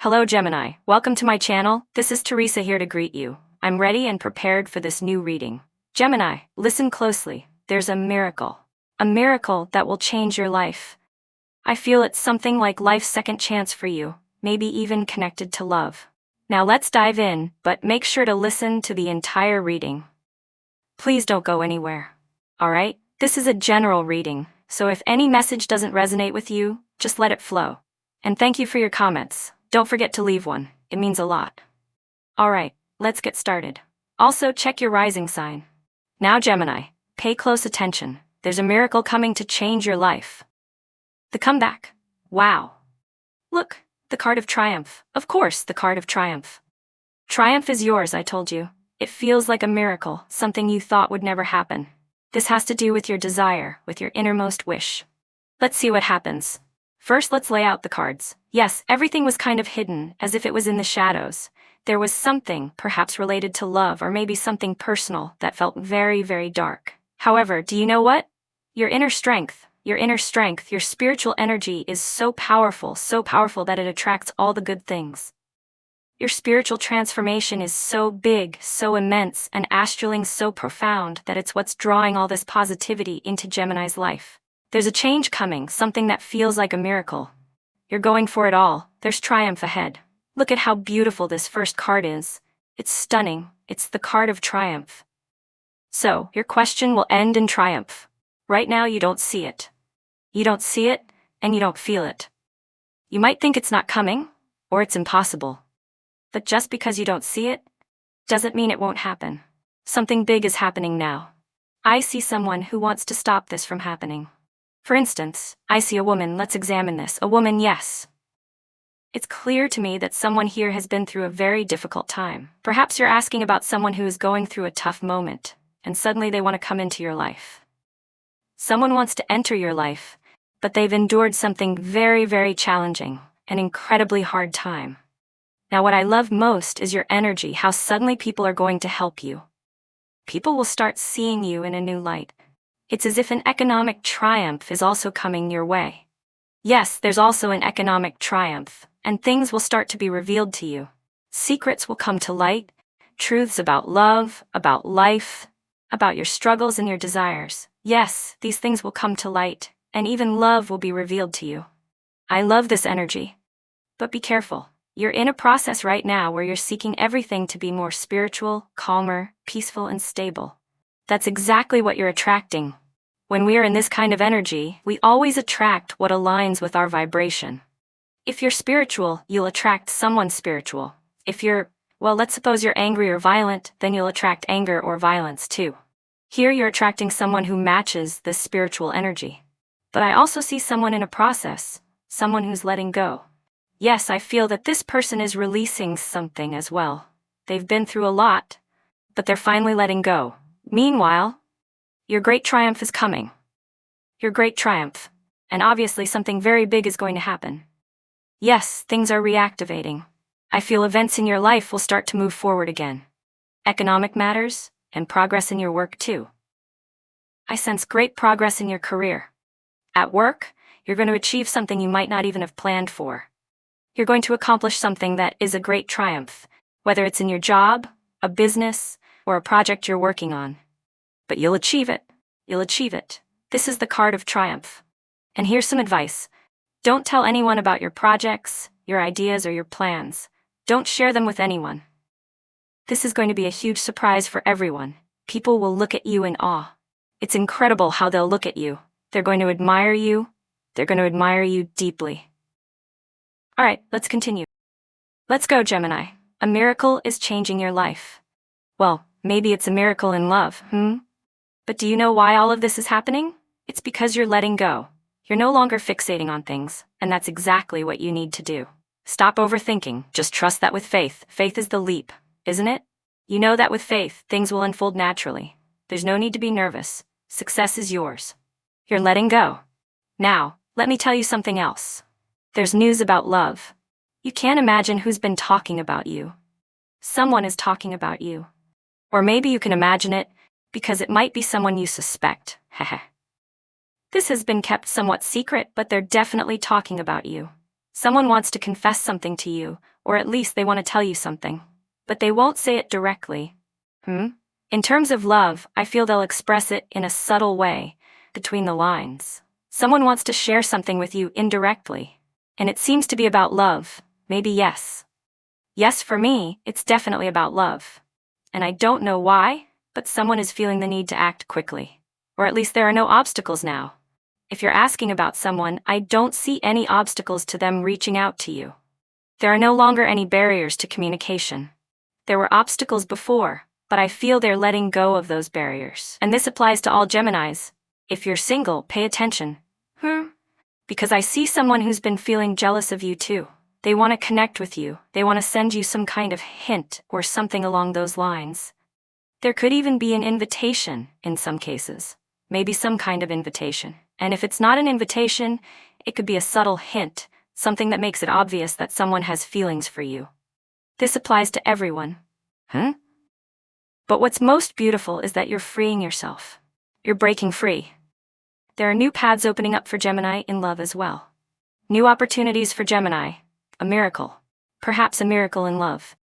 Hello Gemini, welcome to my channel. This is Teresa here to greet you. I'm ready and prepared for this new reading. Gemini, listen closely. There's a miracle. A miracle that will change your life. I feel it's something like life's second chance for you, maybe even connected to love. Now let's dive in, but make sure to listen to the entire reading. Please don't go anywhere. Alright? This is a general reading, so if any message doesn't resonate with you, just let it flow. And thank you for your comments. Don't forget to leave one, it means a lot. Alright, let's get started. Also check your rising sign. Now Gemini, pay close attention. There's a miracle coming to change your life. The comeback. Wow. Look, the card of triumph. Of course, the card of triumph. Triumph is yours, I told you. It feels like a miracle, something you thought would never happen. This has to do with your desire, with your innermost wish. Let's see what happens. First, let's lay out the cards. Yes, everything was kind of hidden, as if it was in the shadows. There was something, perhaps related to love or maybe something personal, that felt very, very dark. However, do you know what? Your inner strength, your spiritual energy is so powerful that it attracts all the good things. Your spiritual transformation is so big, so immense, and astralling so profound that it's what's drawing all this positivity into Gemini's life. There's a change coming, something that feels like a miracle. You're going for it all. There's triumph ahead. Look at how beautiful this first card is. It's stunning. It's the card of triumph. So, your question will end in triumph. Right now you don't see it. You don't see it, and you don't feel it. You might think it's not coming, or it's impossible. But just because you don't see it, doesn't mean it won't happen. Something big is happening now. I see someone who wants to stop this from happening. For instance, I see a woman. Let's examine this. A woman, yes. It's clear to me that someone here has been through a very difficult time. Perhaps you're asking about someone who is going through a tough moment, and suddenly they want to come into your life. Someone wants to enter your life, but they've endured something very, very challenging, an incredibly hard time. Now what I love most is your energy, how suddenly people are going to help you. People will start seeing you in a new light. It's as if an economic triumph is also coming your way. Yes, there's also an economic triumph, and things will start to be revealed to you. Secrets will come to light, truths about love, about life, about your struggles and your desires. Yes, these things will come to light, and even love will be revealed to you. I love this energy. But be careful. You're in a process right now where you're seeking everything to be more spiritual, calmer, peaceful, and stable. That's exactly what you're attracting. When we are in this kind of energy, we always attract what aligns with our vibration. If you're spiritual, you'll attract someone spiritual. If let's suppose you're angry or violent, then you'll attract anger or violence too. Here you're attracting someone who matches this spiritual energy. But I also see someone in a process, someone who's letting go. Yes, I feel that this person is releasing something as well. They've been through a lot, but they're finally letting go. Meanwhile, your great triumph is coming. Your great triumph. And obviously something very big is going to happen. Yes, things are reactivating. I feel events in your life will start to move forward again. Economic matters, and progress in your work too. I sense great progress in your career. At work, you're going to achieve something you might not even have planned for. You're going to accomplish something that is a great triumph, whether it's in your job, a business, or a project you're working on. But you'll achieve it. You'll achieve it. This is the card of triumph. And here's some advice. Don't tell anyone about your projects, your ideas, or your plans. Don't share them with anyone. This is going to be a huge surprise for everyone. People will look at you in awe. It's incredible how they'll look at you. They're going to admire you. They're going to admire you deeply. Alright, let's continue. Let's go, Gemini. A miracle is changing your life. Well, maybe it's a miracle in love, But do you know why all of this is happening? It's because you're letting go. You're no longer fixating on things, and that's exactly what you need to do. Stop overthinking, just trust that with faith. Faith is the leap, isn't it? You know that with faith, things will unfold naturally. There's no need to be nervous. Success is yours. You're letting go. Now, let me tell you something else. There's news about love. You can't imagine who's been talking about you. Someone is talking about you. Or maybe you can imagine it, because it might be someone you suspect. Heh. This has been kept somewhat secret, but they're definitely talking about you. Someone wants to confess something to you, or at least they want to tell you something. But they won't say it directly. In terms of love, I feel they'll express it in a subtle way, between the lines. Someone wants to share something with you indirectly. And it seems to be about love. Maybe yes. Yes, for me, it's definitely about love. And I don't know why, but someone is feeling the need to act quickly. Or at least there are no obstacles now. If you're asking about someone, I don't see any obstacles to them reaching out to you. There are no longer any barriers to communication. There were obstacles before, but I feel they're letting go of those barriers. And this applies to all Geminis. If you're single, pay attention. Because I see someone who's been feeling jealous of you too. They want to connect with you. They want to send you some kind of hint or something along those lines. There could even be an invitation in some cases. Maybe some kind of invitation. And if it's not an invitation, it could be a subtle hint, something that makes it obvious that someone has feelings for you. This applies to everyone. But what's most beautiful is that you're freeing yourself. You're breaking free. There are new paths opening up for Gemini in love as well. New opportunities for Gemini. A miracle. Perhaps a miracle in love.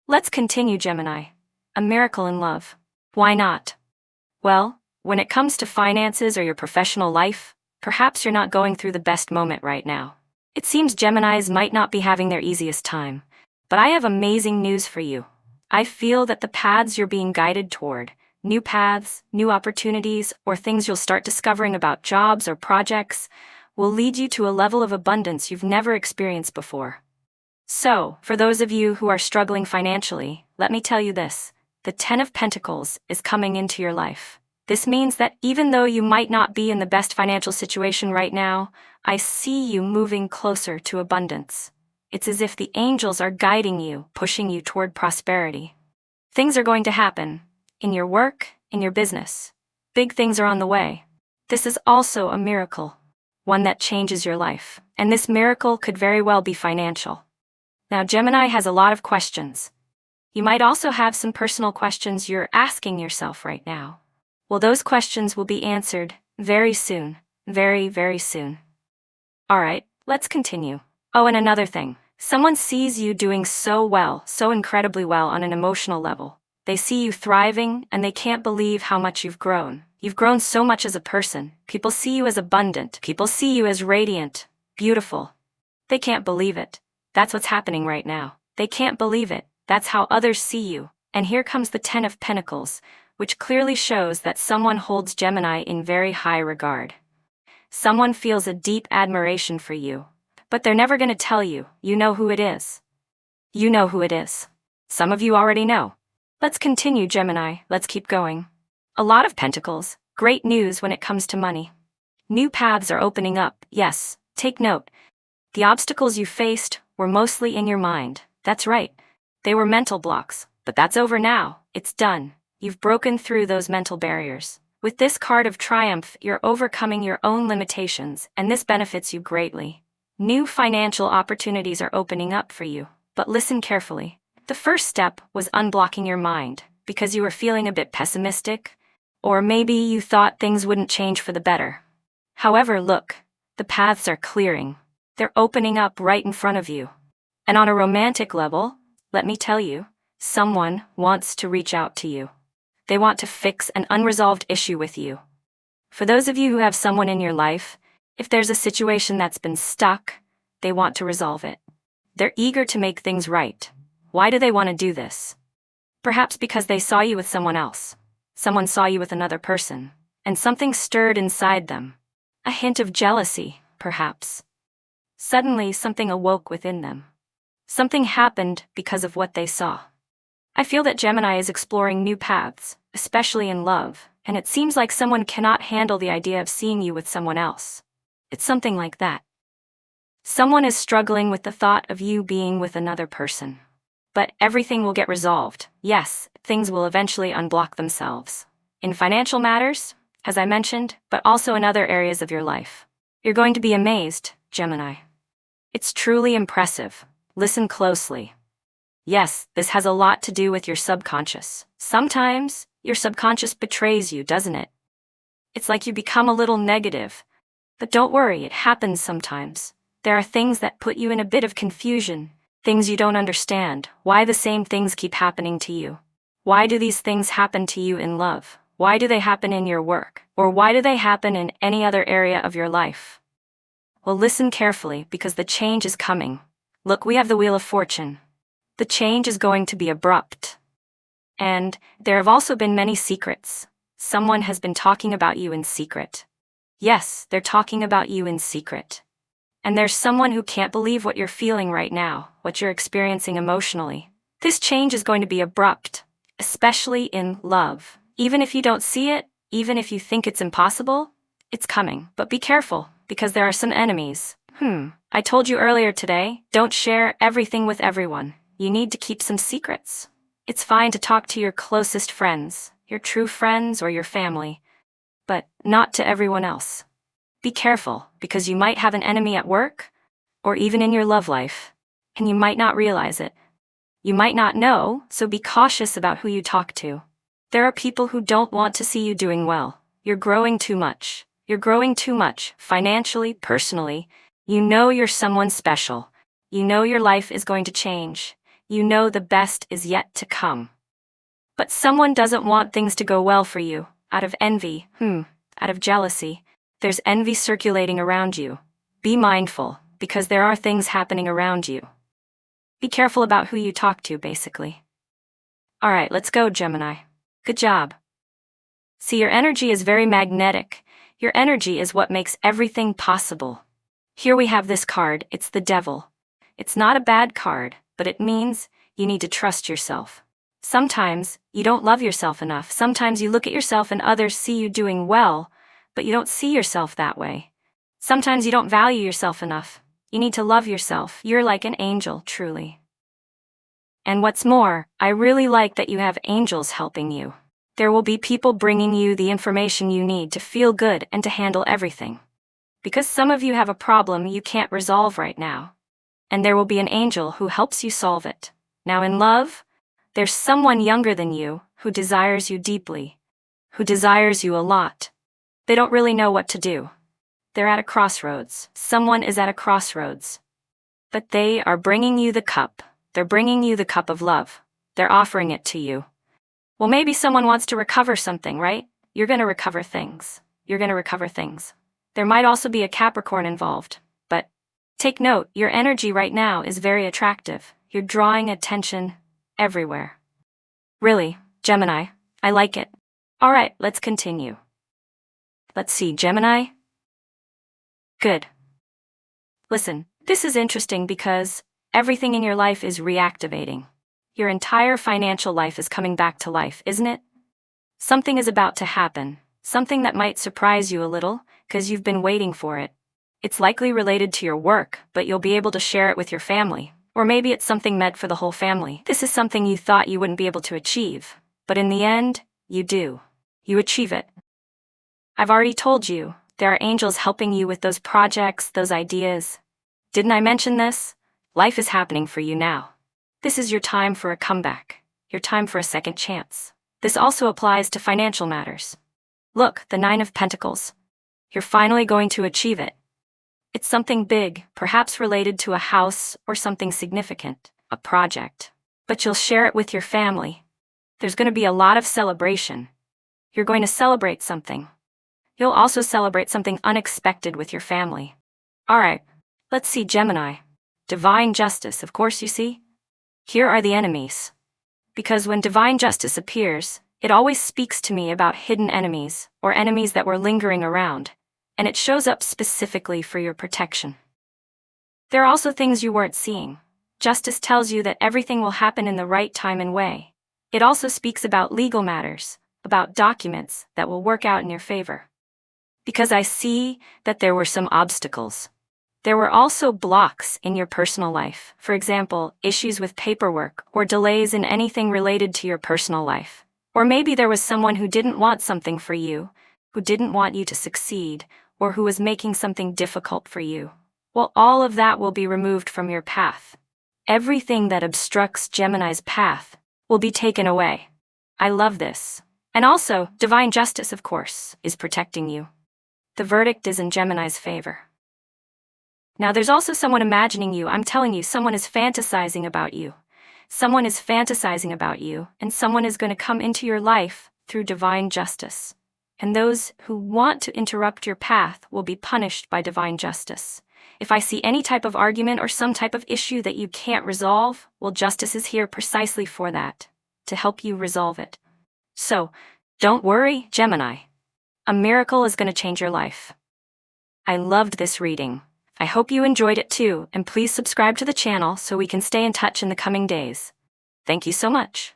Let's continue, Gemini. A miracle in love. Why not? Well, when it comes to finances or your professional life, perhaps you're not going through the best moment right now. It seems Geminis might not be having their easiest time. But I have amazing news for you. I feel that the paths you're being guided toward, new paths, new opportunities, or things you'll start discovering about jobs or projects, will lead you to a level of abundance you've never experienced before. So, for those of you who are struggling financially, let me tell you this. The 10 of Pentacles is coming into your life. This means that even though you might not be in the best financial situation right now, I see you moving closer to abundance. It's as if the angels are guiding you, pushing you toward prosperity. Things are going to happen. In your work, in your business. Big things are on the way. This is also a miracle. One that changes your life. And this miracle could very well be financial. Now, Gemini has a lot of questions. You might also have some personal questions you're asking yourself right now. Well, those questions will be answered very soon. Very, very soon. Alright, let's continue. Oh, and another thing. Someone sees you doing so well, so incredibly well on an emotional level. They see you thriving, and they can't believe how much you've grown. You've grown so much as a person. People see you as abundant. People see you as radiant, beautiful. They can't believe it. That's what's happening right now. They can't believe it. That's how others see you. And here comes the 10 of Pentacles, which clearly shows that someone holds Gemini in very high regard. Someone feels a deep admiration for you. But they're never going to tell you. You know who it is. You know who it is. Some of you already know. Let's continue, Gemini. Let's keep going. A lot of Pentacles. Great news when it comes to money. New paths are opening up. Yes, take note. The obstacles you faced were mostly in your mind. That's right. They were mental blocks. But that's over now. It's done. You've broken through those mental barriers. With this card of triumph, you're overcoming your own limitations, and this benefits you greatly. New financial opportunities are opening up for you. But listen carefully. The first step was unblocking your mind, because you were feeling a bit pessimistic, or maybe you thought things wouldn't change for the better. However, look, the paths are clearing. They're opening up right in front of you. And on a romantic level, let me tell you, someone wants to reach out to you. They want to fix an unresolved issue with you. For those of you who have someone in your life, if there's a situation that's been stuck, they want to resolve it. They're eager to make things right. Why do they want to do this? Perhaps because they saw you with someone else. Someone saw you with another person, and something stirred inside them. A hint of jealousy, perhaps. Suddenly, something awoke within them. Something happened because of what they saw. I feel that Gemini is exploring new paths, especially in love, and it seems like someone cannot handle the idea of seeing you with someone else. It's something like that. Someone is struggling with the thought of you being with another person. But everything will get resolved. Yes, things will eventually unblock themselves. In financial matters, as I mentioned, but also in other areas of your life. You're going to be amazed, Gemini. It's truly impressive. Listen closely. Yes, this has a lot to do with your subconscious. Sometimes, your subconscious betrays you, doesn't it? It's like you become a little negative. But don't worry, it happens sometimes. There are things that put you in a bit of confusion, things you don't understand, why the same things keep happening to you. Why do these things happen to you in love? Why do they happen in your work? Or why do they happen in any other area of your life? Well, listen carefully because the change is coming. Look, we have the Wheel of Fortune. The change is going to be abrupt. And there have also been many secrets. Someone has been talking about you in secret. Yes, they're talking about you in secret. And there's someone who can't believe what you're feeling right now, what you're experiencing emotionally. This change is going to be abrupt, especially in love. Even if you don't see it, even if you think it's impossible, it's coming. But be careful, because there are some enemies. I told you earlier today, don't share everything with everyone. You need to keep some secrets. It's fine to talk to your closest friends, your true friends or your family, but not to everyone else. Be careful, because you might have an enemy at work, or even in your love life, and you might not realize it. You might not know, so be cautious about who you talk to. There are people who don't want to see you doing well. You're growing too much. You're growing too much, financially, personally. You know you're someone special. You know your life is going to change. You know the best is yet to come. But someone doesn't want things to go well for you, out of envy, out of jealousy. There's envy circulating around you. Be mindful, because there are things happening around you. Be careful about who you talk to, basically. All right, let's go, Gemini. Good job. See, your energy is very magnetic. Your energy is what makes everything possible. Here we have this card, it's the Devil. It's not a bad card, but it means you need to trust yourself. Sometimes you don't love yourself enough. Sometimes you look at yourself and others see you doing well, but you don't see yourself that way. Sometimes you don't value yourself enough. You need to love yourself. You're like an angel, truly. And what's more, I really like that you have angels helping you. There will be people bringing you the information you need to feel good and to handle everything. Because some of you have a problem you can't resolve right now. And there will be an angel who helps you solve it. Now in love, there's someone younger than you who desires you deeply, who desires you a lot. They don't really know what to do. They're at a crossroads. Someone is at a crossroads. But they are bringing you the cup. They're bringing you the cup of love. They're offering it to you. Well, maybe someone wants to recover something, right? You're going to recover things. You're going to recover things. There might also be a Capricorn involved. But take note, your energy right now is very attractive. You're drawing attention everywhere. Really, Gemini, I like it. All right, let's continue. Let's see, Gemini. Good. Listen, this is interesting because everything in your life is reactivating. Your entire financial life is coming back to life, isn't it? Something is about to happen, something that might surprise you a little, because you've been waiting for it. It's likely related to your work, but you'll be able to share it with your family. Or maybe it's something meant for the whole family. This is something you thought you wouldn't be able to achieve, but in the end, you do. You achieve it. I've already told you, there are angels helping you with those projects, those ideas. Didn't I mention this? Life is happening for you now. This is your time for a comeback, your time for a second chance. This also applies to financial matters. Look, the Nine of Pentacles. You're finally going to achieve it. It's something big, perhaps related to a house or something significant, a project. But you'll share it with your family. There's going to be a lot of celebration. You're going to celebrate something. You'll also celebrate something unexpected with your family. All right, let's see, Gemini. Divine justice, of course, you see? Here are the enemies. Because when divine justice appears, it always speaks to me about hidden enemies, or enemies that were lingering around, and it shows up specifically for your protection. There are also things you weren't seeing. Justice tells you that everything will happen in the right time and way. It also speaks about legal matters, about documents that will work out in your favor. Because I see that there were some obstacles. There were also blocks in your personal life, for example, issues with paperwork or delays in anything related to your personal life. Or maybe there was someone who didn't want something for you, who didn't want you to succeed, or who was making something difficult for you. Well, all of that will be removed from your path. Everything that obstructs Gemini's path will be taken away. I love this. And also, divine justice, of course, is protecting you. The verdict is in Gemini's favor. Now there's also someone imagining you. I'm telling you, someone is fantasizing about you. Someone is fantasizing about you, and someone is going to come into your life through divine justice. And those who want to interrupt your path will be punished by divine justice. If I see any type of argument or some type of issue that you can't resolve, well, justice is here precisely for that, to help you resolve it. So, don't worry, Gemini. A miracle is going to change your life. I loved this reading. I hope you enjoyed it too, and please subscribe to the channel so we can stay in touch in the coming days. Thank you so much.